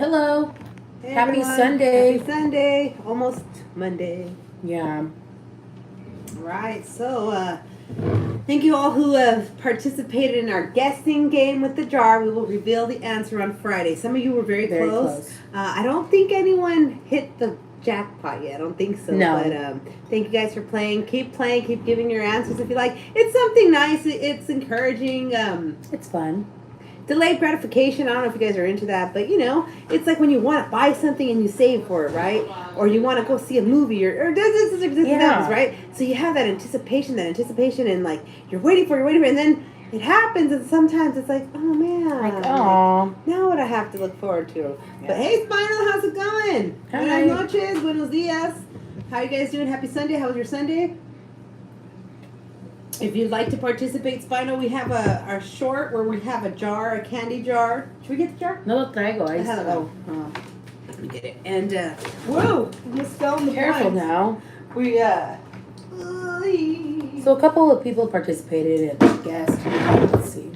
Hello. Hey Happy everyone. Sunday. Happy Sunday. Almost Monday. Yeah. All right. So, thank you all who have participated in our guessing game with the jar. We will reveal the answer on Friday. Some of you were very close. I don't think anyone hit the jackpot yet. I don't think so. No. But thank you guys for playing. Keep playing. Keep giving your answers if you like. It's something nice. It's encouraging. It's fun. Delayed gratification, I don't know if you guys are into that, but it's like when you want to buy something and you save for it, right? Or you want to go see a movie or this happens, right? So you have that anticipation, and like you're waiting for it, and then it happens, and sometimes it's like, oh man. Like, oh. Now what I have to look forward to. Yeah. But hey, Spinal, how's it going? Hi. Buenas noches, buenos dias. How you guys doing? Happy Sunday. How was your Sunday? If you'd like to participate, Spino, we have our short where we have a jar, a candy jar. Should we get the jar? No lo traigo. Ahí está. Let me get it. And, whoa, almost fell in the Careful blinds. now. We, So a couple of people participated and guessed. Let's see.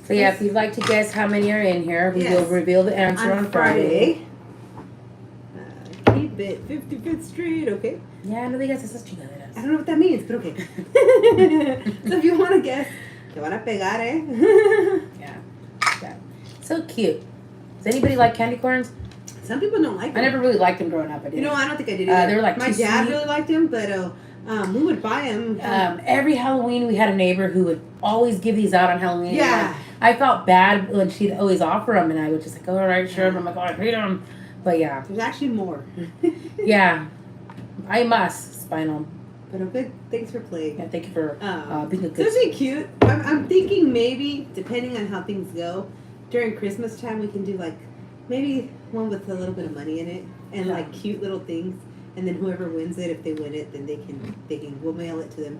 So yeah, if you'd like to guess how many are in here, we will reveal the answer on Friday. Keep it 55th Street, okay? Yeah, no digas esas chingaderas. I don't know what that means, but okay. So if you want to guess, te van a pegar, eh? Yeah. So cute. Does anybody like candy corns? Some people don't like them. I never really liked them growing up. I did. I don't think I did either. They were like my dad really liked them, but we would buy them. Every Halloween, we had a neighbor who would always give these out on Halloween. Yeah. I felt bad when she'd always offer them, and I would just like, all right, sure. And I'm like, oh, I hate them. But yeah. There's actually more. Yeah. I must. Spinal. But okay, thanks for playing. Yeah, thank you for being a good. It's gonna be cute. I'm thinking maybe, depending on how things go, during Christmas time we can do like maybe one with a little bit of money in it and like cute little things, and then whoever wins it, if they win it, then we'll mail it to them.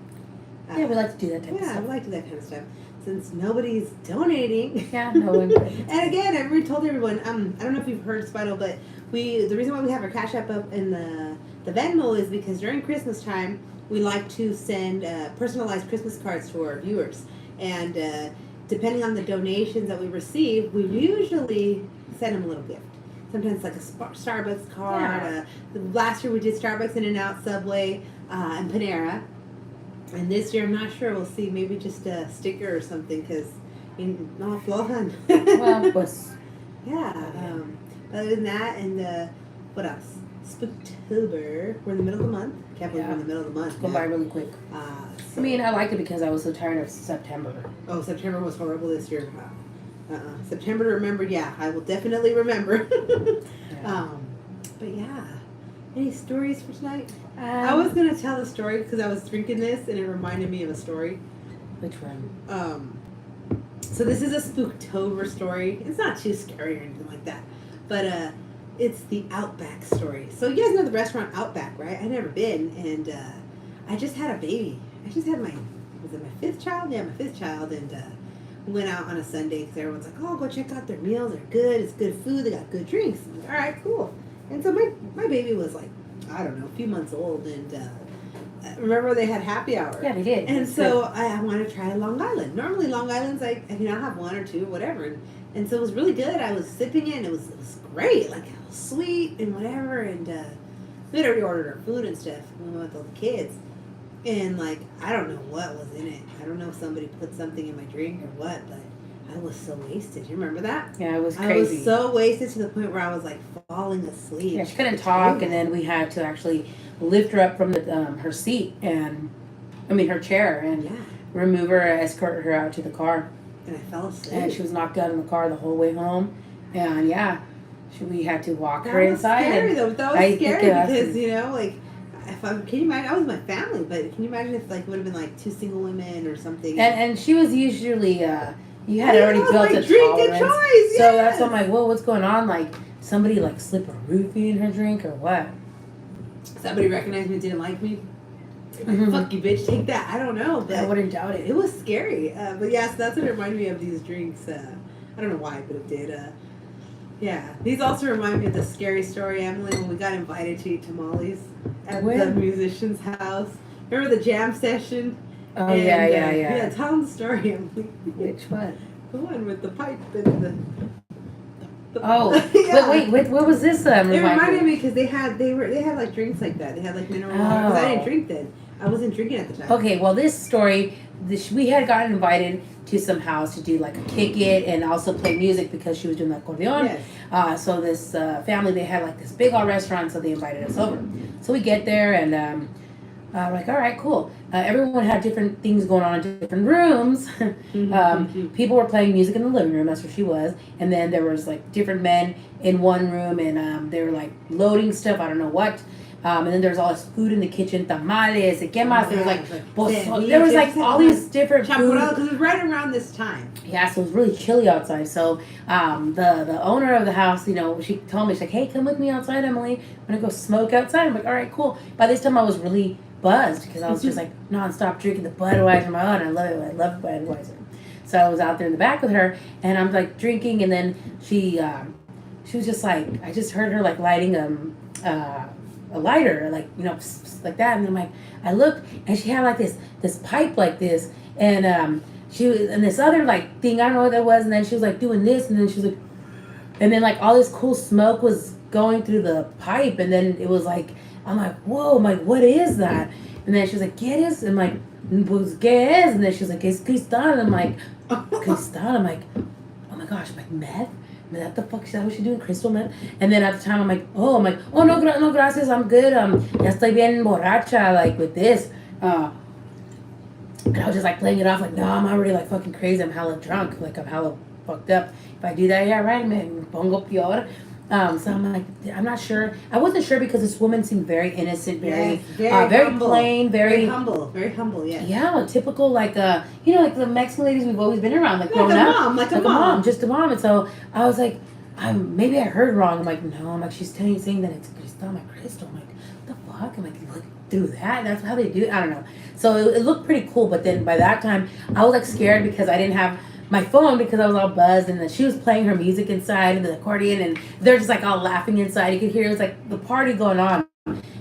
Yeah, we like to do that type of stuff. Yeah, we like to do that kind of stuff. Since nobody's donating. Yeah, no one. And again, I told everyone. I don't know if you've heard, Spidal, but the reason why we have our Cash App up in the Venmo is because during Christmas time we like to send personalized Christmas cards to our viewers, and depending on the donations that we receive, we usually send them a little gift. Sometimes like a Starbucks card. Yeah. Last year we did Starbucks, In-N-Out, Subway, and Panera. And this year, I'm not sure. We'll see. Maybe just a sticker or something, because no flojan. Well, pues. Yeah. Other than that, and what else? Spooktober. We're in the middle of the month. Can't believe we're in the middle of the month. It's going by really quick. So. I mean, I liked it because I was so tired of September. Oh, September was horrible this year. September to remember. Yeah, I will definitely remember. Yeah. But yeah. Any stories for tonight? I was going to tell a story because I was drinking this and it reminded me of a story. Which one? So this is a Spooktober story. It's not too scary or anything like that. But it's the Outback story. So you guys know the restaurant Outback, right? I've never been. And I just had a baby. I just had my fifth child? Yeah, my fifth child. And we went out on a Sunday because everyone's like, oh, go check out their meals. They're good. It's good food. They got good drinks. I'm like, all right, cool. And so my baby was like, I don't know, a few months old, and remember they had happy hour. Yeah, they did. And so I wanted to try Long Island. Normally Long Island's like, I'll have one or two, whatever. And so it was really good. I was sipping it, and it was great. Like, it was sweet and whatever. And we had already ordered our food and stuff. We went with all the kids. And, like, I don't know what was in it. I don't know if somebody put something in my drink or what, but I was so wasted. You remember that? Yeah, it was crazy. I was so wasted to the point where I was like falling asleep. Yeah, she couldn't talk, and then we had to actually lift her up from the her seat her chair, and remove her, escort her out to the car. And I fell asleep. And she was knocked out in the car the whole way home, and we had to walk her inside. Scary though. That was scary because can you imagine? I was with my family, but can you imagine if like it would have been like two single women or something? And she was usually. You had already built a tolerance. Choice, so that's why I'm like, whoa, what's going on? Like, somebody like slip a roofie in her drink or what? Somebody recognized me, didn't like me. Like, fuck you, bitch, take that. I don't know, but I wouldn't doubt it. It was scary, but yeah, so that's what it reminded me of these drinks. I don't know why, but it did. These also remind me of the scary story, Emily, when we got invited to eat tamales at the musician's house. Remember the jam session? Oh, yeah. Yeah, tell them the story, Emily. Which one? The one with the pipe and the... Oh, Yeah. wait, what was this? It reminded me because they had like drinks like that. They had like mineral water. Because I didn't drink then. I wasn't drinking at the time. Okay, well, this story, we had gotten invited to some house to do like a kick it and also play music because she was doing the accordion. Yes. So this family, they had like this big old restaurant, so they invited us over. So we get there and we're like, all right, cool. Everyone had different things going on in different rooms. People were playing music in the living room. That's where she was. And then there was like different men in one room, and they were like loading stuff. I don't know what. And then there's all this food in the kitchen, tamales, ¿qué más? There was like, there was like all these different food. Because it was right around this time. Yeah, so it was really chilly outside. So the owner of the house, she told me, she's like, hey, come with me outside, Emily. I'm going to go smoke outside. I'm like, all right, cool. By this time I was really buzzed because I was just like nonstop drinking the Budweiser. My own, I love it. I love Budweiser. So I was out there in the back with her, and I'm like drinking, and then she was just like, I just heard her like lighting a lighter, like like that, and I'm like, I looked, and she had like this pipe like this, and she was, and this other like thing, I don't know what that was, and then she was like doing this, and then she was like, and then like all this cool smoke was going through the pipe, and then it was like, I'm like, whoa, I'm like, what is that? And then she was like, ¿qué es? I'm like, pues, ¿qué es? And then she was like, es cristal. And I'm like, cristal? I'm like, oh my gosh, I'm like, meth? What the fuck is that? What she doing? Crystal meth? And then at the time, I'm like, oh no, no, gracias, I'm good. Ya estoy bien borracha, like with this. And I was just like playing it off, like, no, I'm already like fucking crazy. I'm hella drunk, like I'm hella fucked up. If I do that, yeah, right, me pongo peor. So I'm like, I'm not sure. I wasn't sure because this woman seemed very innocent, very plain, very humble, yes. Yeah, typical like like the Mexican ladies we've always been around, like growing up, like a mom, just a mom. And so I was like, maybe I heard wrong. I'm like, no, I'm like, she's saying that it's Crystal. I'm like, Crystal. I'm like, what the fuck? I'm like, look through that. That's how they do it. I don't know. So it looked pretty cool, but then by that time I was like scared because I didn't have my phone because I was all buzzed, and then she was playing her music inside and the accordion, and they're just like all laughing inside. You could hear it was like the party going on,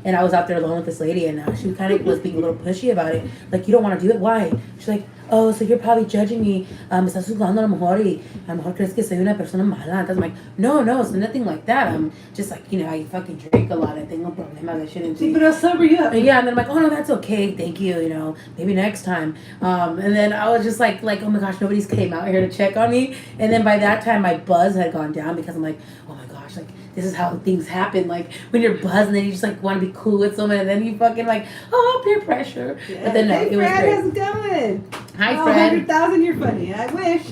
and I was out there alone with this lady, and she kind of was being a little pushy about it, like, you don't want to do it, why? She's like, oh, so you're probably judging me, me estás juzgando a lo mejor y a lo mejor crees que soy una persona mala. I'm like, no, it's nothing like that. I'm just like, I fucking drink a lot. I tengo problemas. I shouldn't drink. But I'll sober you up. Yeah, and then I'm like, oh no, that's okay. Thank you. Maybe next time. And then I was just like, oh my gosh, nobody's came out here to check on me. And then by that time, my buzz had gone down because I'm like, oh my gosh, like, this is how things happen. Like, when you're buzzed and then you just like want to be cool with someone, and then you fucking like, oh, peer pressure. Yeah. But then no, hey, it was Fred, great. how's it going? Hi, Fred. 100,000, you're funny. I wish.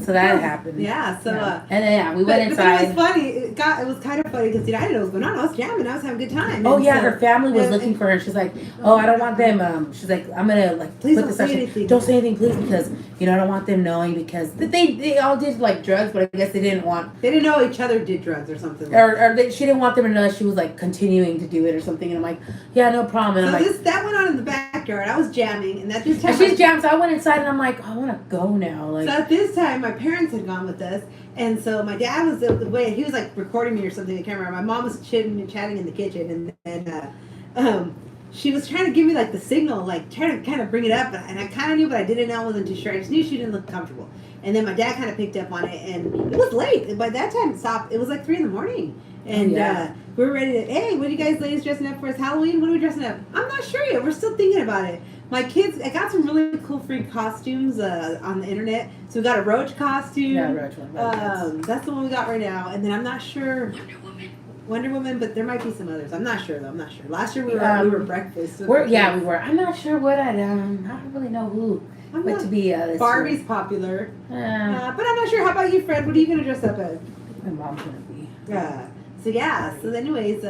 So that happened. Yeah. So. And then we went inside. But it was funny. It was kind of funny because I didn't know what was going on. I was jamming. I was having a good time. Oh yeah, her family was looking for her. She's like, oh, I don't want them. She's like, I'm gonna like please put don't this say out. anything. Don't say anything, please, because I don't want them knowing because they all did like drugs, but I guess they didn't want. They didn't know each other did drugs or something. She didn't want them to know that she was like continuing to do it or something. And I'm like, yeah, no problem. And so I'm like, that went on in the backyard. I was jamming, and at this time, and she's jammed. So I went inside and I'm like, I want to go now. Like, so at this time, my parents had gone with us, and so my dad was the way he was like recording me or something. I can't remember. My mom was chatting in the kitchen, and then she was trying to give me like the signal, like trying to kind of bring it up, and I kind of knew, but I didn't know. I wasn't too sure. I just knew she didn't look comfortable. And then my dad kind of picked up on it, and it was late. By that time, it stopped. It was like 3 a.m, and we were ready to. Hey, what are you guys ladies dressing up for? It's Halloween. What are we dressing up? I'm not sure yet. We're still thinking about it. My kids, I got some really cool free costumes on the internet. So we got a roach costume. Yeah, roach one. That's the one we got right now. And then I'm not sure. Wonder Woman, but there might be some others. I'm not sure though. Last year we were breakfast. We were. I'm not sure what I don't really know who. But to be Barbie's year. Popular. But I'm Yeah. not sure. How about you, Fred? What are you gonna dress up as? My mom's gonna be. So anyways,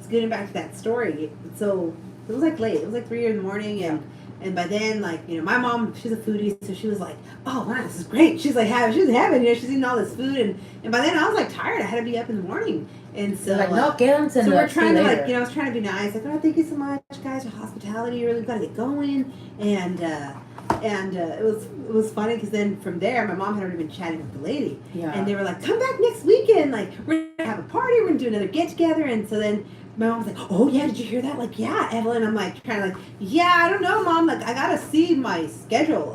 getting back to that story. So it was like late. It was like 3 a.m, and by then, like, my mom, she's a foodie, so she was like, oh wow, this is great. She's like she's having, she's eating all this food, and by then I was like tired. I had to be up in the morning, and so like, no, get on. So we're trying to like, I was trying to be nice, like, oh, thank you so much, guys, for hospitality. You really got to get going, and it was funny because then from there, my mom had already been chatting with the lady, and they were like, come back next weekend, like, we're gonna have a party, we're gonna do another get together, and so then my mom was like, oh yeah, did you hear that? Like, yeah, Evelyn. I'm like, kind of like, yeah, I don't know, Mom, like, I gotta see my schedule,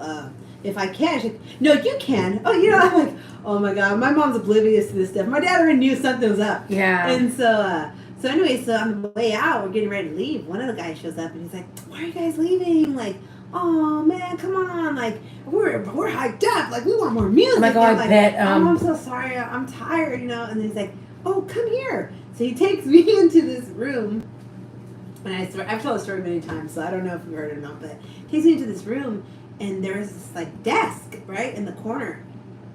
if I can. She's like, no, you can. Oh, you know, I'm like, oh my God, my mom's oblivious to this stuff. My dad already knew something was up. Yeah. And so anyway, so on the way out, we're getting ready to leave. One of the guys shows up and he's like, why are you guys leaving? Like, oh man, come on. Like, we're hyped up. Like, we want more music. Oh my God, I bet. Oh, I'm so sorry. I'm tired, you know. And then he's like, oh, come here. So he takes me into this room. And I've told the story many times, so I don't know if you heard it or not, but he takes me into this room and there's this like desk right in the corner.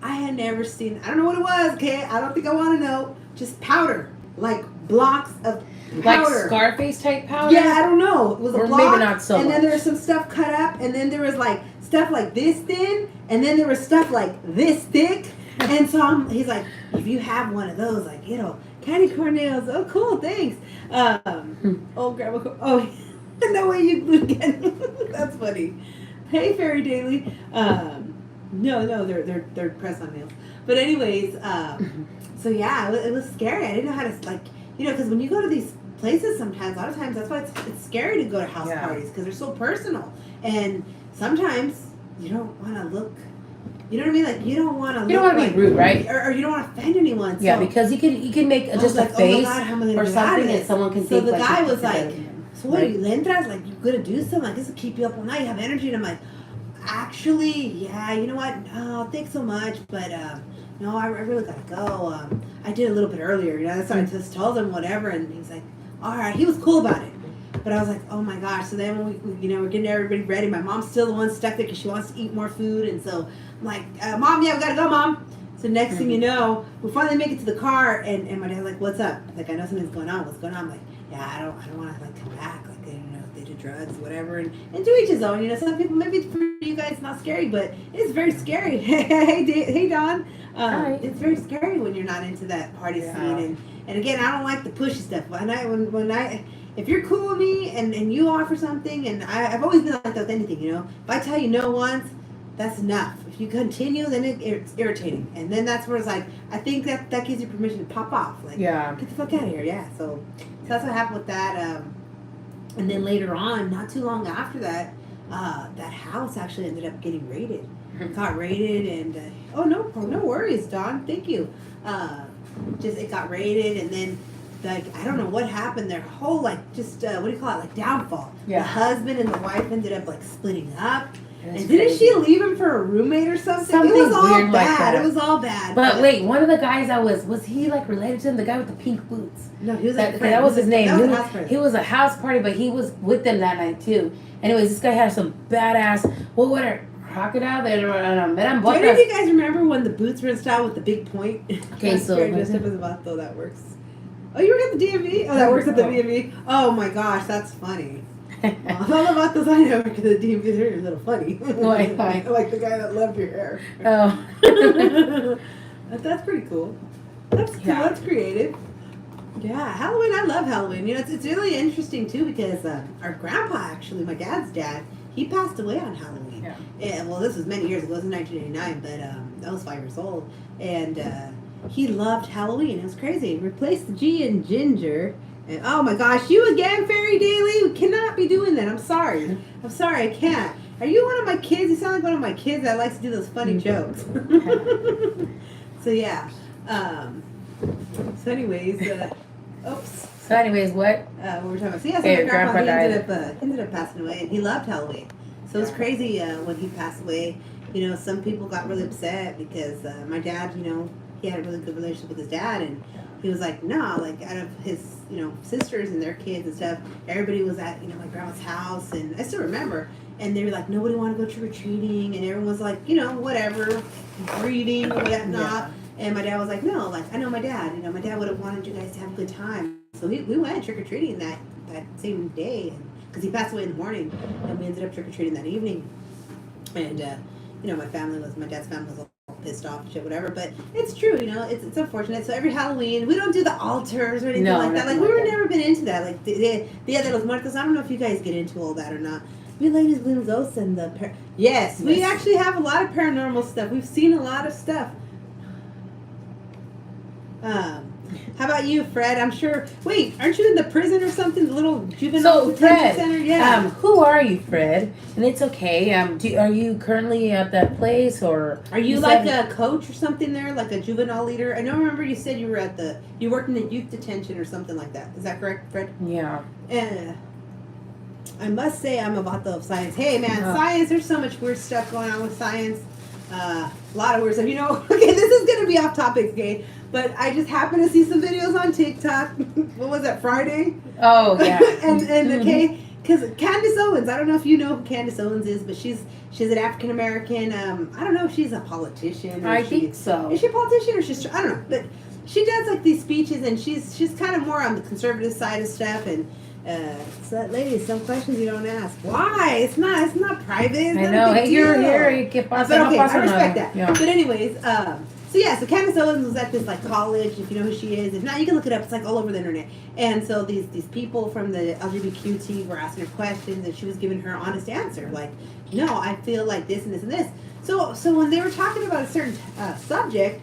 I had never seen, I don't know what it was, okay? I don't think I want to know. Just powder. Like blocks of powder. Like Scarface type powder? Yeah, I don't know. It was a or block. Maybe not so And then much. there was some stuff cut up, and then there was like stuff like this thin, and then there was stuff like this thick. And so he's like, if you have one of those, like, you know, candy corn nails. Oh, cool, thanks. Oh, grab a, oh, no way you glued again. That's funny. Hey, Fairy Daily. No, they're press-on nails. But anyways, so yeah, it was scary. I didn't know how to, like, you know, because when you go to these places sometimes, a lot of times, that's why it's scary to go to house parties, because they're so personal. And sometimes you don't want to look, you know what I mean? Like, you don't want to look, you don't want to like, be rude, right? Or you don't want to offend anyone. Yeah, So because you can make just like, a face oh my God, how am I gonna or get out of something this? and someone can So think the like guy it's was better like, than him, so what, right? you lentras? Like, you're going to do something like this will keep you up all night, you have energy. And I'm like, actually, yeah, you know what? No, thanks so much, but no, I really gotta go. I did a little bit earlier, you know. That's why I just told him whatever, and he's like, all right. He was cool about it, but I was like, oh my gosh. So then when we you know, we're getting everybody ready. My mom's still the one stuck there because she wants to eat more food, and so I'm like, Mom, yeah, we gotta go, Mom. So next thing you know, we finally make it to the car, and my dad's like, what's up? Like, I know something's going on. What's going on? I'm like, yeah, I don't want to like come back. Like, you know, they do drugs, whatever, and to each his own. You know, some people, maybe for you guys it's not scary, but it's very scary. Hey, Don. It's very scary when you're not into that party scene, and again, I don't like the pushy stuff. If you're cool with me and you offer something, and I've always been like that with anything, you know. If I tell you no once, that's enough. If you continue, then it's irritating, and then that's where it's like, I think that gives you permission to pop off. Like, get the fuck out of here. Yeah. So that's what happened with that. And then later on, not too long after that, that house actually ended up getting raided. Got raided, and no worries, Don. Thank you. Just it got raided, and then like I don't know what happened. Their whole like just what do you call it? Like downfall. Yeah. The husband and the wife ended up like splitting up. And didn't she leave him for a roommate or something? Something it was all weird bad. like that. It was all bad. But wait, one of the guys that was he like related to him? The guy with the pink boots. No, he was that was his name. He was a house party, but he was with them that night too. Anyways, this guy had some badass. What a crocodile? Do any of you guys remember when the boots were in style with the big point? Okay, so that works. Oh, you were at the DMV? Oh, that works at the DMV. Oh my gosh, that's funny. All about those I know because the DMV is a little funny. Why? Like the guy that loved your hair. Oh. That's pretty cool. That's cool. Yeah. That's creative. Yeah, Halloween. I love Halloween. You know, it's really interesting too because our grandpa, actually, my dad's dad, he passed away on Halloween. Yeah. And, well, this was many years ago. It was in 1989, but I was 5 years old, and he loved Halloween. It was crazy. Replaced the G in ginger. And oh my gosh, you again, Fairy Daily? We cannot be doing that. I'm sorry. I can't. Are you one of my kids? You sound like one of my kids that likes to do those funny jokes. So yeah. So anyways, oops. So anyways, what? What were we talking about? So yeah, so my grandpa he ended up passing away, and he loved Halloween. So it was crazy when he passed away. You know, some people got really upset because my dad, you know, he had a really good relationship with his dad, and he was like, no, like out of his, you know, sisters and their kids and stuff, everybody was at, you know, my grandma's house, and I still remember, and they were like, nobody wanted to go trick-or-treating, and everyone was like, you know, whatever, grieving or whatnot, yeah. And my dad was like, no, like, I know my dad, you know, my dad would have wanted you guys to have a good time, so we went trick-or-treating that same day, because he passed away in the morning, and we ended up trick-or-treating that evening, and, you know, my dad's family was all pissed off and shit, whatever, but it's true, you know, it's unfortunate. So every Halloween, we don't do the altars or anything like that. Like, we were never been into that. Like, Dia de los Muertos, I don't know if you guys get into all that or not. We ladies, balloons, ghosts, and the... Yes, we actually have a lot of paranormal stuff. We've seen a lot of stuff. How about you, Fred? I'm sure. Wait, aren't you in the prison or something? The little juvenile So, detention Fred, center? Yeah. who are you, Fred? And it's okay. Are you currently at that place, or Are you said- like a coach or something there, like a juvenile leader? I don't remember you said you were you worked in the youth detention or something like that. Is that correct, Fred? Yeah. I must say I'm about the science. Hey, man, science. There's so much weird stuff going on with science. A lot of weird stuff. Okay, this is gonna be off topic, okay? But I just happened to see some videos on TikTok. What was that, Friday? Oh yeah. and okay, because Candace Owens. I don't know if you know who Candace Owens is, but she's an African American. I don't know if she's a politician. I think so. Is she a politician or she's? I don't know, but she does like these speeches, and she's kind of more on the conservative side of stuff. And so that lady, some questions you don't ask. Why? It's not private. It's I not know. a big Hey, you're deal. here. You get But okay, I respect that. Yeah. But anyways, so Candace Owens was at this like college. If you know who she is, if not, you can look it up. It's like all over the internet. And so these people from the LGBTQ were asking her questions, and she was giving her honest answer. Like, no, I feel like this and this and this. So when they were talking about a certain subject,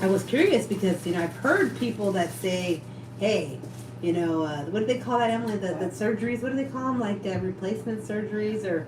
I was curious because I've heard people that say, hey. What do they call that, Emily? The surgeries. What do they call them? Like replacement surgeries, or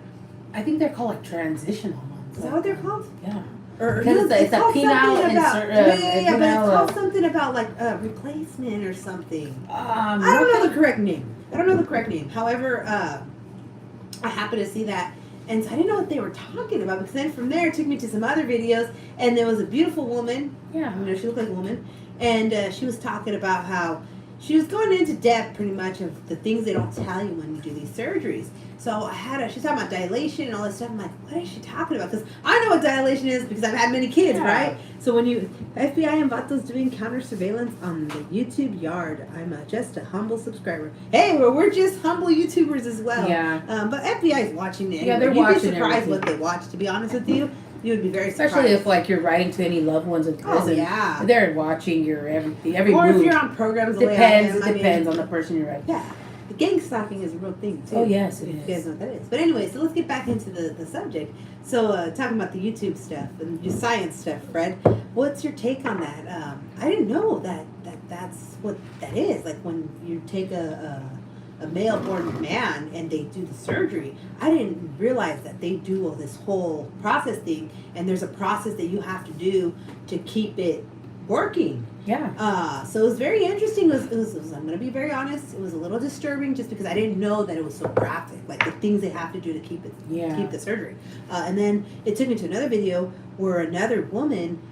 I think they're called like transitional ones. is that what they're called? Yeah. Or Because it's a called penile something about, insert. but it's called something about like replacement or something. I don't know the correct name. However, I happened to see that, and so I didn't know what they were talking about. Because then from there, it took me to some other videos, and there was a beautiful woman. Yeah. She looked like a woman, and she was talking about how. She was going into depth pretty much of the things they don't tell you when you do these surgeries. So she's talking about dilation and all this stuff. I'm like, what is she talking about? Because I know what dilation is because I've had many kids, right? So when FBI and Vatos doing counter surveillance on the YouTube yard, I'm just a humble subscriber. Hey, we're just humble YouTubers as well. Yeah. But FBI is watching it. Yeah, they're You'd watching be surprised everything. what they watch, to be honest with you. You would be very surprised. Especially if like you're writing to any loved ones in prison. Oh, yeah. They're watching your every or move. if you're on programs the way I am. Depends on the person you're writing. Yeah. The gang stalking is a real thing, too. Oh, yes, it You is. guys know what that is. But anyway, so let's get back into the subject. So, talking about the YouTube stuff and your science stuff, Fred, what's your take on that? I didn't know that's what that is. Like, when you take a male-born man and they do the surgery, I didn't realize that they do all this whole process thing, and there's a process that you have to do to keep it working. Yeah. So it was very interesting. It was I'm going to be very honest, it was a little disturbing just because I didn't know that it was so graphic, like the things they have to do to keep the surgery. And then it took me to another video where another woman,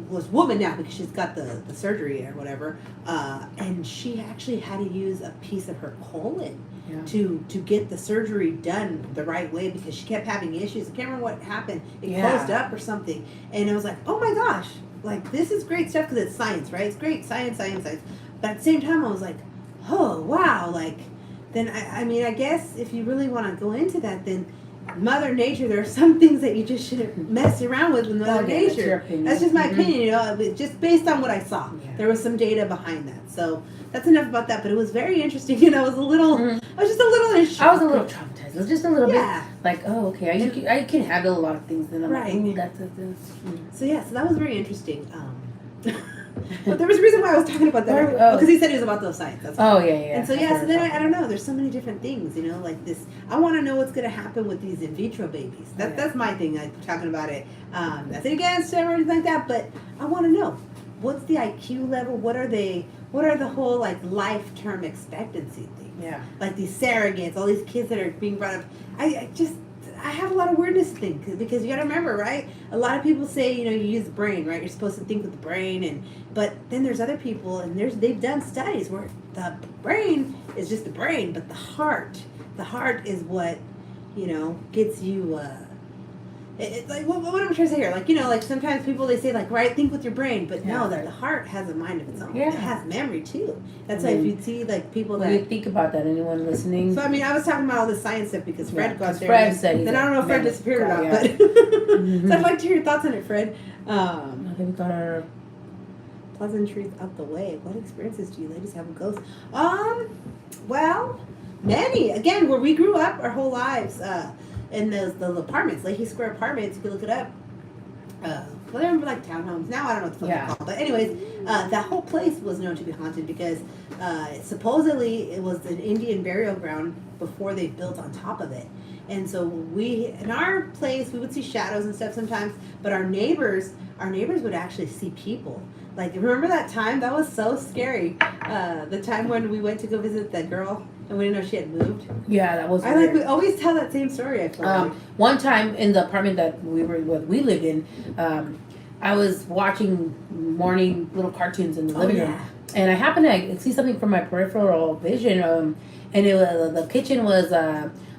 was woman now because she's got the surgery or whatever, and she actually had to use a piece of her colon to get the surgery done the right way because she kept having issues. I can't remember what happened. It closed up or something, and I was like, oh my gosh, like this is great stuff because it's science, right? It's great science. But at the same time, I was like, oh wow, like then I mean I guess if you really want to go into that, then Mother Nature, there are some things that you just shouldn't mess around with Mother Nature. That's just my opinion, just based on what I saw. Yeah. There was some data behind that. So that's enough about that. But it was very interesting. I was just a little in shock. I was a little traumatized. It was just a little bit like, oh, okay, I can handle a lot of things. Then I'm like, ooh, that's. So that was very interesting. But there was a reason why I was talking about that. Because he said it was about those science. That's yeah. And so so then I don't know. There's so many different things, like this. I want to know what's going to happen with these in vitro babies. That's my thing. Like talking about it. Nothing against them or anything like that. But I want to know what's the IQ level. What are they? What are the whole like life term expectancy things? Yeah. Like these surrogates, all these kids that are being brought up. I have a lot of weirdness to think because you got to remember, right? A lot of people say, you use the brain, right? You're supposed to think with the brain, but then there's other people, and they've done studies where the brain is just the brain, but the heart is what, gets you. It's like what am I trying to say here? Like like sometimes people they say like think with your brain, but no, that the heart has a mind of its own. Yeah. It has memory too. That's why if you see like people what do you think about that? Anyone listening? So I mean, I was talking about all this science stuff because Fred got there. Fred said then I don't know if Fred disappeared or not, but so I'd like to hear your thoughts on it, Fred. I think we got our pleasantries out the way. What experiences do you ladies have with ghosts? Well, many. Again, where we grew up our whole lives. In those apartments, Leahy Square apartments, you can look it up. well, they were like townhomes. Now I don't know what the fuck they're called. But anyways, that whole place was known to be haunted because supposedly it was an Indian burial ground before they built on top of it. And so in our place, we would see shadows and stuff sometimes, but our neighbors would actually see people. Like, remember that time? That was so scary. The time when we went to go visit that girl and we didn't know she had moved. Yeah, that was weird. We always tell that same story, I feel like. One time in the apartment that we lived in, I was watching morning little cartoons in the living room. And I happened to see something from my peripheral vision, and it was, the kitchen was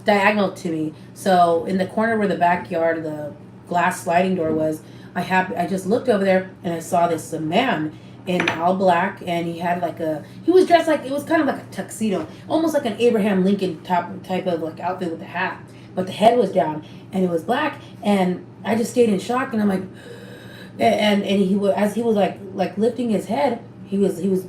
diagonal to me. So in the corner where the backyard, the glass sliding door was, I just looked over there and I saw this man in all black, and he had he was dressed like, it was kind of like a tuxedo, almost like an Abraham Lincoln type of like outfit with the hat, but the head was down and it was black, and I just stayed in shock, and I'm like, and he was, as he was like lifting his head, he was he was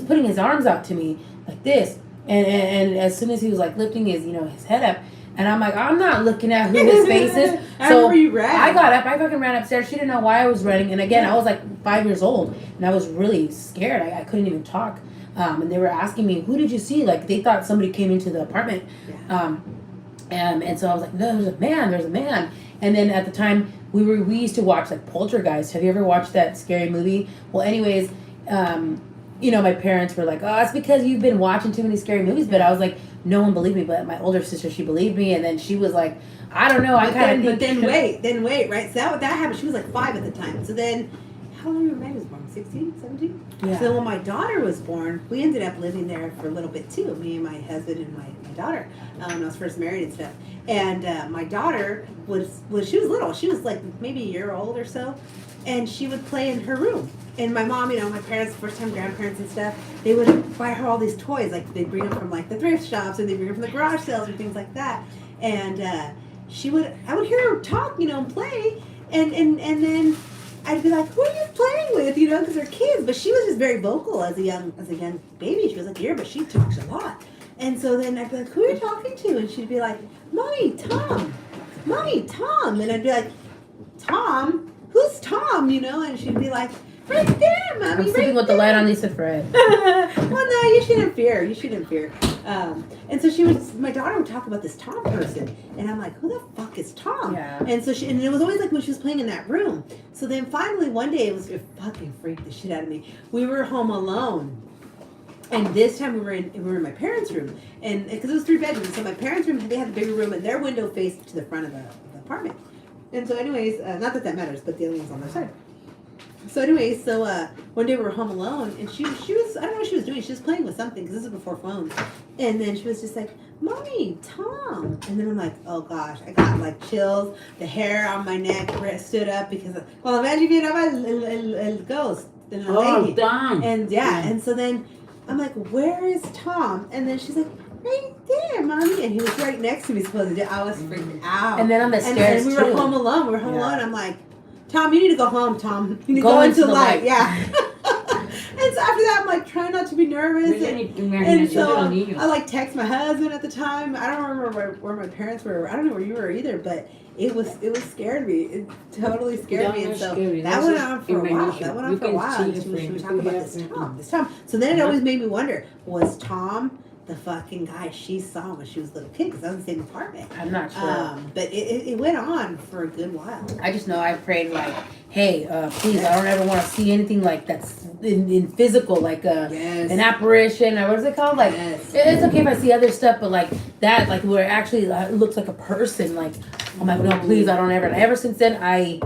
putting his arms out to me like this, and as soon as he was like lifting his head up, and I'm like, I'm not looking at who his face is. So I got up, I fucking ran upstairs. She didn't know why I was running, and again, I was like 5 years old, and I was really scared. I couldn't even talk, and they were asking me, who did you see? Like, they thought somebody came into the apartment, and so I was like, no, there's a man. And then at the time, we used to watch like Poltergeist. Have you ever watched that scary movie? Well, anyways, my parents were like, oh, it's because you've been watching too many scary movies. But I was like, no one believed me. But my older sister, she believed me. And then she was like, I don't know. But then wait, right? So that happened. She was like 5 at the time. So then, how long were Meg was born? 16, 17? Yeah. So when my daughter was born, we ended up living there for a little bit too. Me and my husband and my daughter. When I was first married and stuff. And my daughter she was little. She was like maybe a year old or so. And she would play in her room. And my mom, my parents, first time grandparents and stuff, they would buy her all these toys. Like, they'd bring them from like the thrift shops, and they'd bring them from the garage sales and things like that. And I would hear her talk, and play. And then I'd be like, who are you playing with? Because they're kids. But she was just very vocal as a young baby. She was like, yeah, but she talks a lot. And so then I'd be like, who are you talking to? And she'd be like, Mommy, Tom. And I'd be like, Tom? Who's Tom? And she'd be like, right there, Mommy. I'm sitting with the light on Lisa Fred. Well, no, you shouldn't fear. And so my daughter would talk about this Tom person, and I'm like, who the fuck is Tom? Yeah. And so and it was always like when she was playing in that room. So then finally one day it fucking freaked the shit out of me. We were home alone. And this time we were in my parents' room, and because it was 3 bedrooms, so my parents' room, they had a bigger room, and their window faced to the front of the apartment. And so, anyways, not that matters, but the other one's on their side. So, anyways, one day we were home alone, and she was, I don't know what she was doing. She was playing with something, because this is before phones. And then she was just like, Mommy, Tom. And then I'm like, oh gosh, I got like chills. The hair on my neck stood up because, imagine if you know el ghost. Oh, Tom. And and so then I'm like, where is Tom? And then she's like, right there, Mommy. And he was right next to me, supposedly. I was freaked out. And then on the stairs, and we were home alone. I'm like, Tom, you need to go home, Tom. You need to go into the light. Yeah. And so after that, I'm like trying not to be nervous. And so I like text my husband at the time. I don't remember where my parents were. I don't know where you were either, but it scared me. It totally scared me. And so that went on for a while. And she was talking about this Tom. So then it always made me wonder, was Tom the fucking guy she saw when she was a little kid? Because I was in the same apartment. I'm not sure. But it went on for a good while. I just know I prayed like, hey, please, I don't ever want to see anything like that's in physical, like an apparition, or what is it called? Like, it's okay if I see other stuff, but like that, like where it actually looks like a person, like, I'm like, no, please, I don't ever. And ever since then, I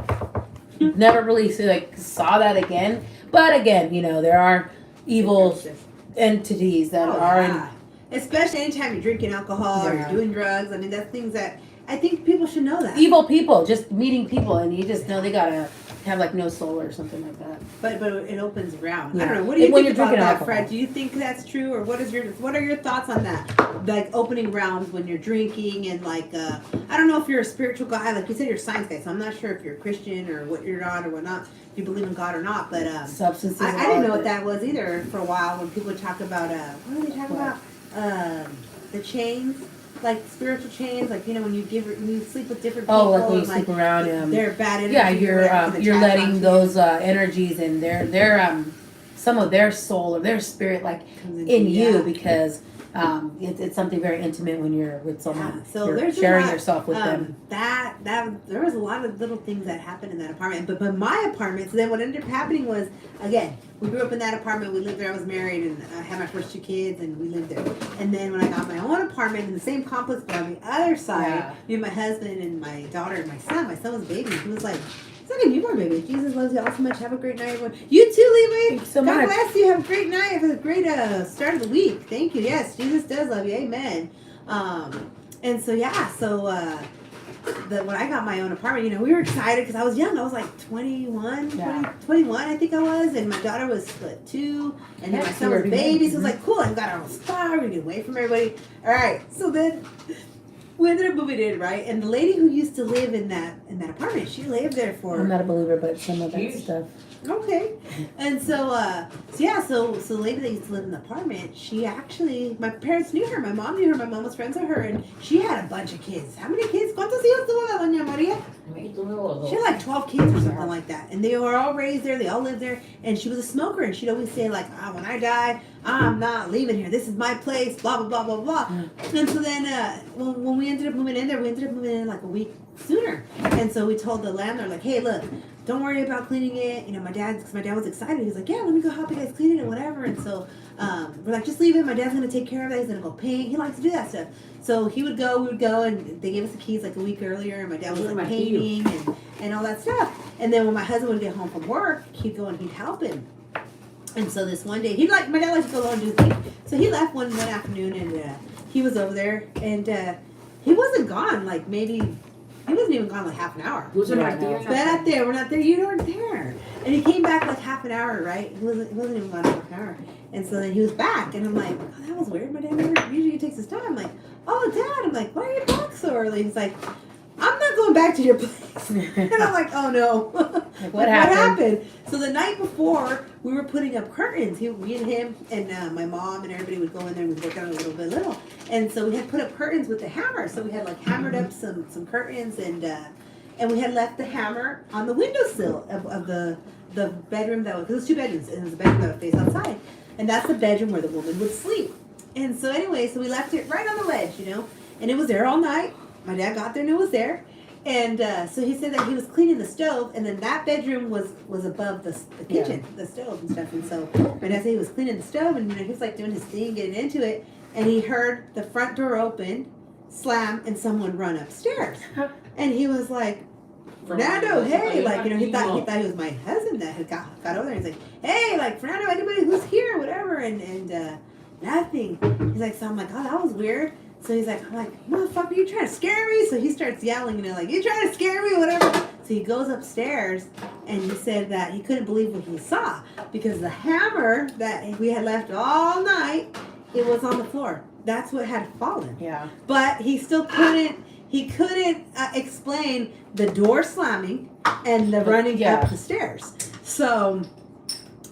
never really saw that again. But again, there are evil entities that are especially anytime you're drinking alcohol or you're doing drugs. I mean, that's things that I think people should know that. Evil people, just meeting people, and you just know they gotta have like no soul or something like that. But it opens around. I don't know. What do you think about that, alcohol? Fred? Do you think that's true, or what are your thoughts on that? Like opening rounds when you're drinking, and like I don't know if you're a spiritual guy, like you said, you're a science guy, so I'm not sure if you're a Christian or what you're not or what not. If you believe in God or not, but substances. I didn't know what that was either for a while when people would talk about what do they talk about? The chains. like spiritual chains, like when you when you sleep with different people. Oh, like when you and, sleep around. They're bad energy. Yeah, you're letting onto those energies and their some of their soul or their spirit like in you because it's something very intimate when you're with someone. So you're there's sharing yourself with them. That there was a lot of little things that happened in that apartment, but my apartment. So then what ended up happening was, again, we grew up in that apartment. We lived there. I was married and I had my first 2 kids, and we lived there. And then when I got my own apartment in the same complex, but on the other side, me and my husband and my daughter and my son was a baby. He was like. It's like a newborn baby. Jesus loves you all so much. Have a great night, everyone. You too, Leahy. Thank you so God much. bless you. Have a great night. Have a great start of the week. Thank you. Yes, Jesus does love you. Amen. And so when I got my own apartment, we were excited because I was young. I was like 21, 21, I think I was, and my daughter was 2, and then my son was a baby. So it was like, cool. I got our own spot. We're gonna get away from everybody. All right. So then. We ended up moving in, right? And the lady who used to live in that apartment, she lived there for. I'm not a believer, but some of that stuff. Okay, and so the lady that used to live in the apartment, she actually, my parents knew her. My mom knew her. My mom was friends with her, and she had a bunch of kids. How many kids? ¿Cuántos hijos tuvo la doña María? She had like 12 kids or something like that, and they were all raised there. They all lived there, and she was a smoker, and she'd always say like, when I die, I'm not leaving here. This is my place. Blah blah blah blah blah. And so then, when we ended up moving in there, we ended up moving in like a week sooner, and so we told the landlord like, hey, look. Don't worry about cleaning it. Because my dad was excited. He was like, yeah, let me go help you guys clean it and whatever. And so we're like, just leave it. My dad's going to take care of that. He's going to go paint. He likes to do that stuff. So he would go, we would go, and they gave us the keys like a week earlier. And my dad was like painting and all that stuff. And then when my husband would get home from work, he'd go and he'd help him. And so this one day, my dad likes to go alone and do things. So he left one afternoon, and he was over there. And he wasn't gone, like maybe... He wasn't even gone like half an hour. Wasn't right there. Not there. We're not there. You weren't there. And he came back like half an hour, right? He wasn't even gone half an hour. And so then he was back, and I'm like, oh, that was weird. My dad usually takes his time. I'm like, oh, Dad. I'm like, why are you back so early? He's like, I'm not going back to your place. And I'm like, oh no. Like, what happened? So the night before, we were putting up curtains. We and him and my mom and everybody would go in there and we'd work on it a little. And so we had put up curtains with the hammer. So we had like hammered up some curtains and we had left the hammer on the windowsill of the bedroom because it was 2 bedrooms and it was a bedroom that would face outside. And that's the bedroom where the woman would sleep. And so anyway, so we left it right on the ledge, and it was there all night. My dad got there and it was there. And so he said that he was cleaning the stove, and then that bedroom was above the kitchen, the stove and stuff. And so my dad said he was cleaning the stove, and he was like doing his thing, getting into it, and he heard the front door open, slam, and someone run upstairs. And he was like, Fernando, hey, like, he thought he was my husband that had got over there. He's like, hey, like, Fernando, anybody who's here, whatever, and nothing. He's like, so I'm like, oh, that was weird. So he's like, I'm like, motherfucker, you trying to scare me? So he starts yelling, like, you trying to scare me, whatever. So he goes upstairs, and he said that he couldn't believe what he saw because the hammer that we had left all night, it was on the floor. That's what had fallen. Yeah. But he still couldn't. He couldn't explain the door slamming and the running up the stairs. So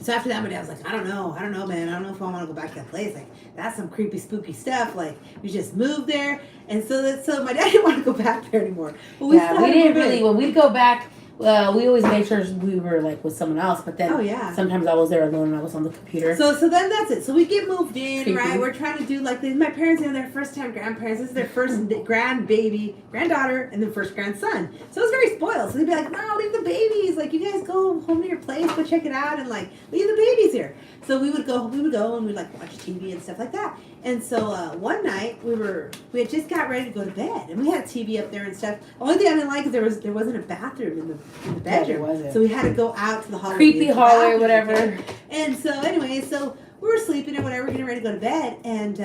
after that, my dad was like, I don't know, man. I don't know if I want to go back to that place. Like, that's some creepy, spooky stuff. Like, we just moved there. And so my dad didn't want to go back there anymore. But we didn't really. When we'd go back, we always made sure we were like with someone else. But then sometimes I was there alone and I was on the computer. So then that's it. So we get moved in, right? We're trying to do like this. My parents are their first time grandparents. This is their first granddaughter, and then first grandson. So it was very spoiled. So they'd be like, no, leave the babies. Like, you guys go home to your place, go check it out, and like leave the babies here. So we would go and we'd like watch TV and stuff like that. And so one night we had just got ready to go to bed, and we had TV up there and stuff. The only thing I didn't like is there wasn't a bathroom in the bedroom, so we had to go out to the hallway. Creepy hallway, whatever. Okay? And so anyway, so we were sleeping and whatever, getting ready to go to bed, and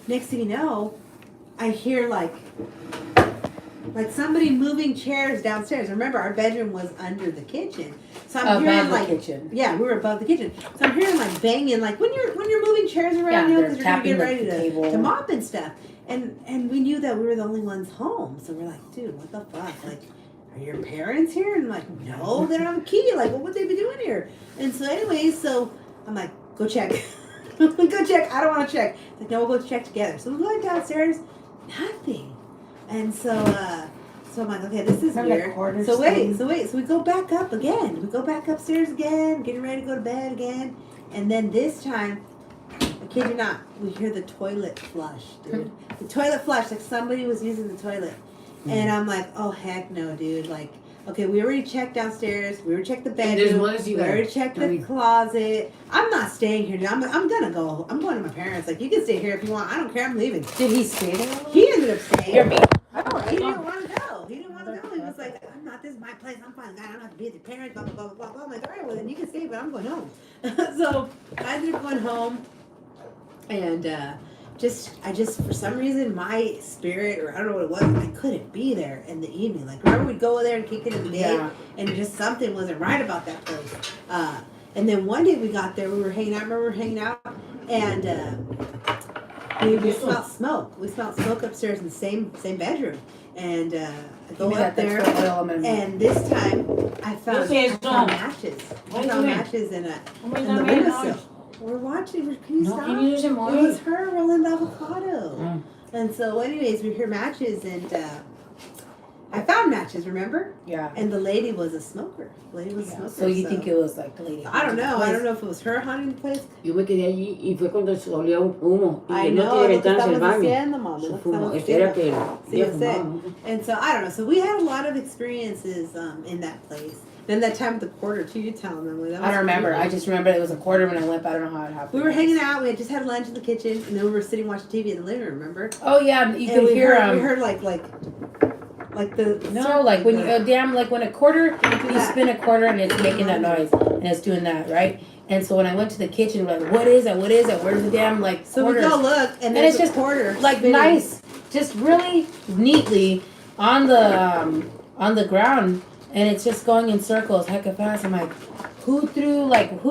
next thing you know, I hear like somebody moving chairs downstairs. Remember, our bedroom was under the kitchen. So I'm hearing like kitchen. Yeah, we were above the kitchen. So I'm hearing like banging, like when you're moving chairs around, because you're gonna get ready to mop and stuff. And we knew that we were the only ones home. So we're like, dude, what the fuck? Like, are your parents here? And I'm like, no, they don't have a key. Like, what would they be doing here? And so anyway, so I'm like, go check. Go check. I don't want to check. Like, no, we'll go check together. So we go downstairs. Nothing. And so I'm like, okay, this is Remember that weird. quarter So stone? we go back up again. We go back upstairs again, getting ready to go to bed again. And then this time, I kid you not, we hear the toilet flush, dude. The toilet flush, like somebody was using the toilet. And I'm like, oh heck no, dude. Like, okay, we already checked downstairs. We already checked the bedroom. We already checked the closet. I'm not staying here, dude. I'm gonna go. I'm going to my parents. Like, you can stay here if you want. I don't care. I'm leaving. Did he stay there? He ended up staying. Hear me. Oh, he didn't want to go. He didn't want to go. He was like, I'm not, this is my place. I'm fine. I don't have to be with your parents, blah, blah, blah, blah, blah. I'm like, all right, well, then you can stay, but I'm going home. So I ended up going home. And I just, for some reason, my spirit, or I don't know what it was, I couldn't be there in the evening. Like, remember we'd go there and kick it in the day? And just something wasn't right about that place. And then one day we got there, we were hanging out, remember we were hanging out? And we smelled smoke. We smelled smoke upstairs in the same bedroom. And I go up there, and this time I found matches. I found matches in the windowsill. We're watching. Can you stop? It was her rolling the avocado. And so, anyways, we hear matches, and I found matches. Remember? Yeah. And the lady was a smoker. So you think it was like the lady? I don't know. I don't know if it was her haunting the place. Yo me quedé allí y fue cuando se olía un humo. Y I él no know. tiene Lo que ventanas en el estamos baño. haciendo, mamá. Se Lo que fumó. estamos Este era haciendo. que Sí, ella yo sé. fumaba. And so, I don't know. So we had a lot of experiences in that place. Then that time with the quarter, too, you tell them. I don't remember. I just remember it was a quarter when I went, but I don't know how it happened. We were hanging out. We had just had lunch in the kitchen, and then we were sitting watching TV in the living room, remember? Oh, yeah. You could hear we heard like the... No, like when like when a quarter, you spin a quarter and it's making that noise, and it's doing that, right? And so when I went to the kitchen, we're like, what is that? What is that? Where's the damn, like, So quarters? we go look, and it's there's just a quarter like spinning. nice, just really neatly on the ground, and it's just going in circles, hecka fast. I'm like, who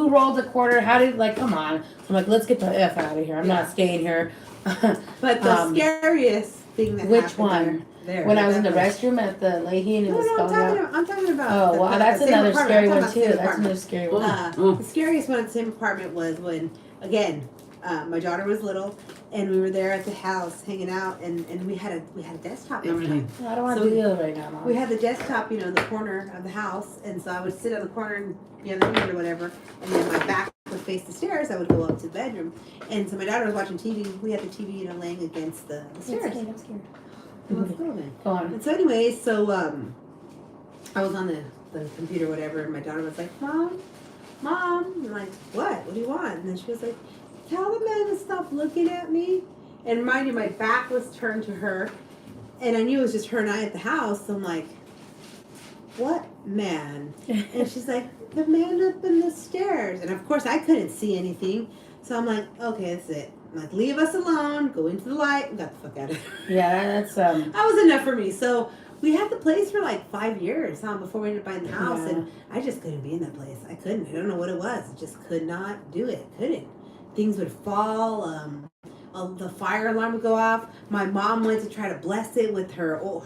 rolled the quarter? How did, like, come on. I'm like, let's get the F out of here. I'm not staying here. But the scariest thing that which happened one? there, When I was in the restroom at the Leahy and it was falling out. I'm talking about. Oh, well, that's the same another apartment. scary I'm one talking too. about the same That's another apartment. scary one. The scariest one at the same apartment was when, again, my daughter was little, and we were there at the house hanging out, and we had a desktop. Everything. I don't want to do that right now, Mom. We had the desktop, in the corner of the house, and so I would sit on the corner and be on the internet or whatever, and then my back would face the stairs. I would go up to the bedroom, and so my daughter was watching TV. We had the TV, laying against the stairs. I'm scared. Let's go then. Go on. And so, anyways, I was on the computer, whatever, and my daughter was like, Mom, I'm like, what do you want? And then she was like, tell the man to stop looking at me. And mind you, my back was turned to her, and I knew it was just her and I at the house. So I'm like, what man? And she's like, the man up in the stairs. And of course I couldn't see anything, so I'm like, okay, that's it. I'm like, leave us alone, go into the light, and got the fuck out of there. Yeah, that's That was enough for me. So we had the place for like 5 years, before we ended up buying the house, and I just couldn't be in that place. I couldn't. I don't know what it was. I just could not do it. Couldn't. Things would fall. The fire alarm would go off. My mom went to try to bless it with her holy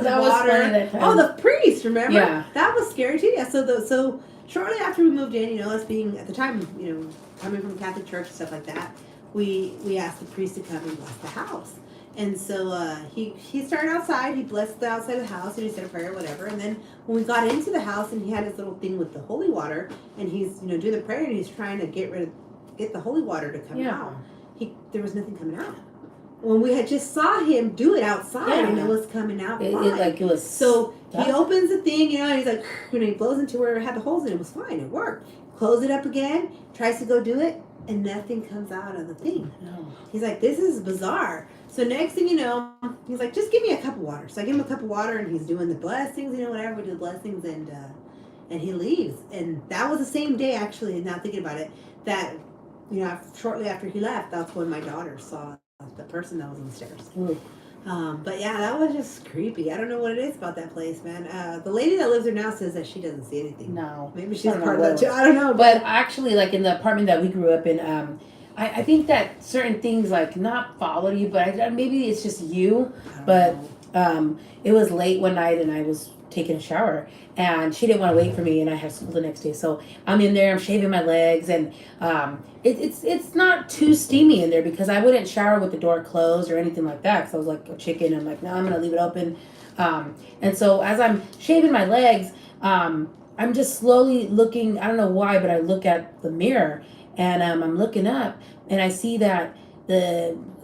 That was water. funny that time. Oh, the priest! Remember? Yeah. That was scary too. Yeah. So shortly after we moved in, us being at the time, coming from Catholic church and stuff like that, we asked the priest to come and bless the house. And so he started outside. He blessed the outside of the house, and he said a prayer, whatever. And then when we got into the house, and he had his little thing with the holy water, and he's doing the prayer, and he's trying to get the holy water to come out. There was nothing coming out. When we had just saw him do it outside, and it was coming out fine. It was so he opens the thing, and he's like, he blows into where it had the holes in it. It was fine. It worked. Close it up again. Tries to go do it, and nothing comes out of the thing. No. He's like, this is bizarre. So next thing you know, he's like, just give me a cup of water. So I give him a cup of water, and he's doing the blessings, whatever. We do the blessings, and he leaves. And that was the same day, actually, now thinking about it, that, shortly after he left, that's when my daughter saw the person that was on the stairs. But yeah, that was just creepy. I don't know what it is about that place, man. The lady that lives there now says that she doesn't see anything. No. Maybe she's part of that too. I don't know. But actually, like in the apartment that we grew up in, I think that certain things like not follow you, but maybe it's just you. But it was late one night and I was taking a shower and she didn't want to wait for me and I had school the next day. So I'm in there, I'm shaving my legs and it's not too steamy in there because I wouldn't shower with the door closed or anything like that because I was like a chicken. I'm like, no, I'm going to leave it open. And so as I'm shaving my legs, I'm just slowly looking, I don't know why, but I look at the mirror and I'm looking up and I see that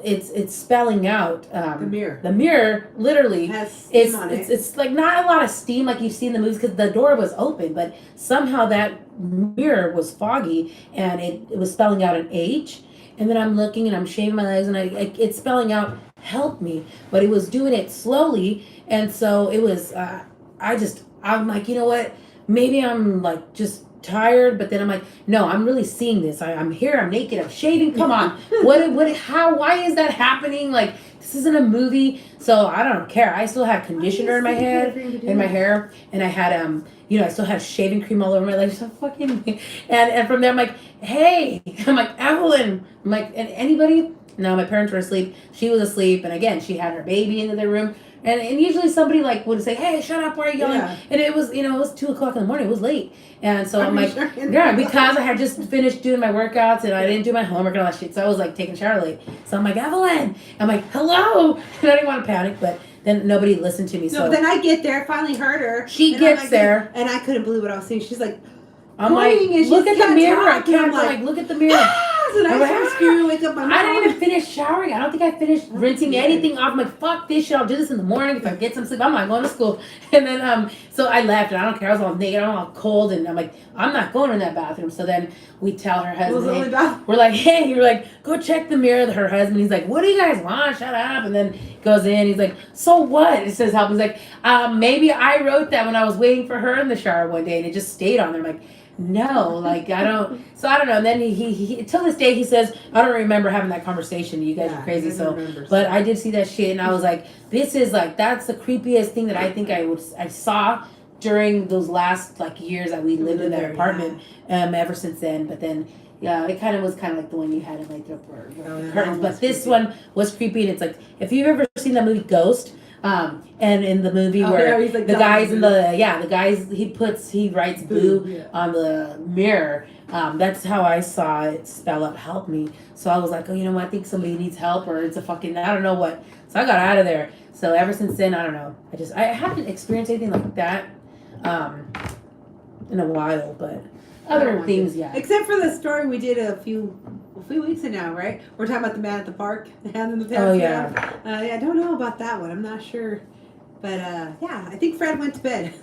it's spelling out the mirror literally has steam it's like not a lot of steam like you see in the movies because the door was open, but somehow that mirror was foggy and it was spelling out an H. And then I'm looking and I'm shaving my legs and it's spelling out help me, but it was doing it slowly. And so it was I'm like, you know what, maybe I'm like just tired, but then I'm like, no, I'm really seeing this. I'm here, I'm naked, I'm shaving. Come on. Why is that happening? Like, this isn't a movie. So I don't care. I still had conditioner in my head, in my hair, and I had I still had shaving cream all over my legs. So fucking and from there I'm like, hey, I'm like, Evelyn. I'm like, and anybody? No, my parents were asleep. She was asleep, and again, she had her baby in their room. And usually somebody like would say, hey, shut up, why are you yelling? Yeah. And it was, it was 2:00 in the morning. It was late. And so I'm like, yeah, because I had just finished doing my workouts and I didn't do my homework and all that shit. So I was like taking a shower late. So I'm like, Evelyn. I'm like, hello. And I didn't want to panic, but then nobody listened to me. So then I get there, finally heard her. She gets there. And I couldn't believe what I was seeing. She's like, I'm like, look at the mirror. I can't like, look at the mirror. And I was scared to wake up my mom. I didn't even finish showering. I don't think I finished rinsing anything off. I'm like, fuck this shit. I'll do this in the morning if I get some sleep. I'm not going to school. And then, so I left and I don't care. I was all naked. I'm all cold. And I'm like, I'm not going in that bathroom. So then we tell her husband, we're like, hey, you're like, go check the mirror. Her husband, he's like, what do you guys want? Shut up. And then goes in. He's like, so what? It says help. He's like, maybe I wrote that when I was waiting for her in the shower one day and it just stayed on there. I'm like, no, like I don't. So I don't know. And then he till this day he says, I don't remember having that conversation. You guys are crazy. But I did see that shit, and I was like, this is like that's the creepiest thing that I think I saw during those last like years that we lived in that apartment. Ever since then, but then. Yeah, it was kind of like the one you had in like the curtains. But this one was creepy, and it's like if you've ever seen that movie Ghost. And in the movie where like the guys in the guys he writes boo on the mirror. That's how I saw it spell out help me. So I was like, oh, you know what? I think somebody needs help or it's a fucking I don't know what. So I got out of there. So ever since then, I don't know. I haven't experienced anything like that in a while, but other things, yeah. Except for the story we did a few weeks ago now, right? We're talking about the man at the park, the hand in the pants. Oh, yeah. I don't know about that one. I'm not sure. But, yeah, I think Fred went to bed.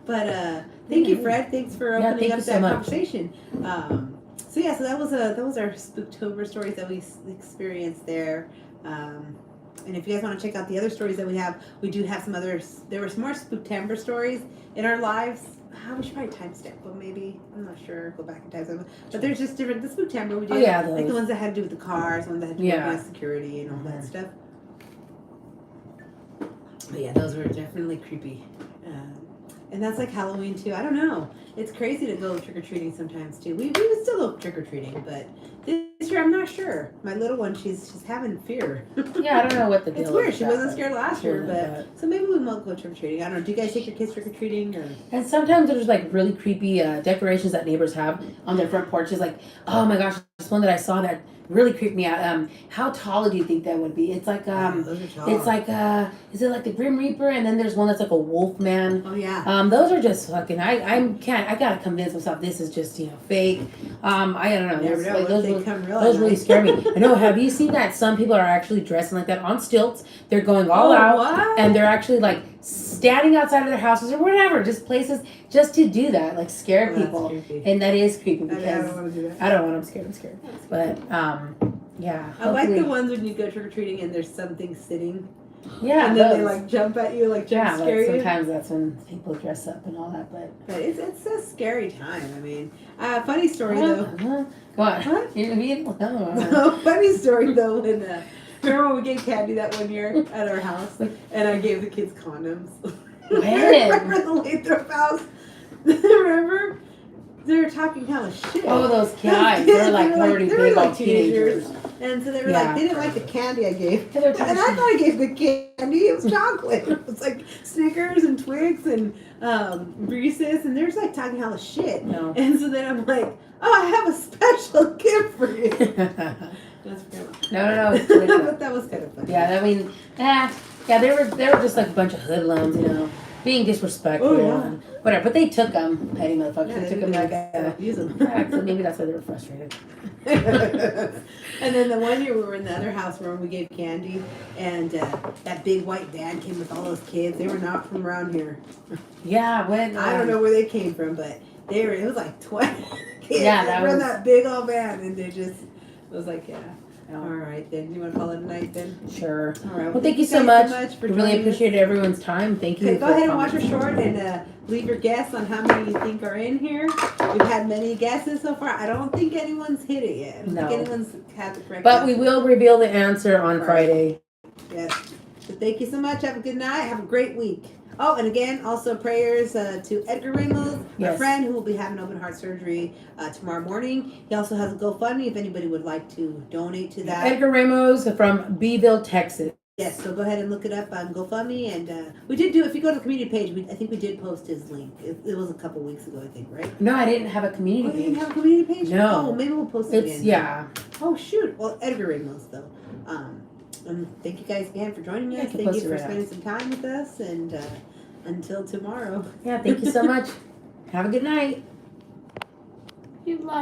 But, thank you, Fred. Thanks for opening up that conversation. So that was our Spooktober stories that we experienced there. And if you guys want to check out the other stories that we do have some others. There were some more Spooktober stories in our lives. We should probably timestamp, but maybe I'm not sure. Go back and timestamp. But there's just different. The Spooktober we did, like the ones that had to do with the cars, the ones that had to do with security and all that stuff. But yeah, those were definitely creepy. And that's like Halloween too. I don't know. It's crazy to go trick or treating sometimes too. We would still go trick or treating, but this year I'm not sure. My little one, she's having fear. Yeah, I don't know what the deal is. It's weird. She wasn't scared last year, but so maybe we won't go trick or treating. I don't know. Do you guys take your kids trick or treating or? And sometimes there's like really creepy decorations that neighbors have on their front porches. Like, oh my gosh, this one that I saw that really creeped me out. How tall do you think that would be? It's like it's like is it like the Grim Reaper? And then there's one that's like a wolf man. Oh yeah. Those are just fucking. I gotta convince myself this is just fake. I don't know. Those really scare me. I know. Have you seen that? Some people are actually dressing like that on stilts. They're going all out, what? And they're actually like standing outside of their houses or whatever, just places just to do that, like scare people. And that is creepy because I don't want to do that. I don't want. I'm scared. But yeah. I like the ones when you go trick or treating and there's something sitting. Yeah, and then they like jump at you, like scare you. Sometimes that's when people dress up and all that, but it's a scary time. I mean, funny story though. Go on. Huh? No, funny story though. When remember when we gave Candy that one year at our house, and I gave the kids condoms. When? Remember the Lathrop house? Remember? They were talking kind of shit. Oh, those guys. They're like already big old teenagers. And so they were Yeah. like, they didn't like the candy I gave. Yeah, they're And I thought I gave good candy. It was chocolate. It was like Snickers and Twix and Reese's. And they're just like talking hella shit. No. And so then I'm like, oh, I have a special gift for you. That's No. It's really good. But that was kind of funny. Yeah, I mean, yeah, they were just like a bunch of hoodlums, you know, being disrespectful Oh, yeah. and whatever. But they took them, petty motherfuckers. Yeah, they took them like use them. so maybe that's why they were frustrated. And then the one year we were in the other house where we gave candy, and that big white van came with all those kids. They were not from around here. Yeah, when I don't know where they came from, but they were. It was like 20 kids. Yeah, that were in was- that big old van, and they just was like, yeah. Yeah. All right, then. You want to call it a night then? Sure. All right. Well, thank you so guys much. for We really joining us. appreciate everyone's time. Thank you. Okay, go for ahead and watch coming. our short and leave your guess on how many you think are in here. We've had many guesses so far. I don't think anyone's hit it yet. I don't No. think anyone's had the correct But we answer. will reveal the answer on Right. Friday. Yes. So thank you so much. Have a good night. Have a great week. Oh, and again, also prayers to Edgar Ramos, our Yes. friend who will be having open heart surgery tomorrow morning. He also has a GoFundMe if anybody would like to donate to that. Edgar Ramos from Beeville, Texas. Yes, so go ahead and look it up on GoFundMe. And we did do, if you go to the community page, I think we did post his link. It was a couple weeks ago, I think, right? No, I didn't have a Oh, community you didn't page. have a community page? No. Oh, maybe we'll post it It's again. yeah. Oh, shoot. Well, Edgar Ramos, though. And thank you guys again for joining Yeah, I us. can Thank post you it for right spending some time with us. And until tomorrow. Yeah, thank you so much. Have a good night. You like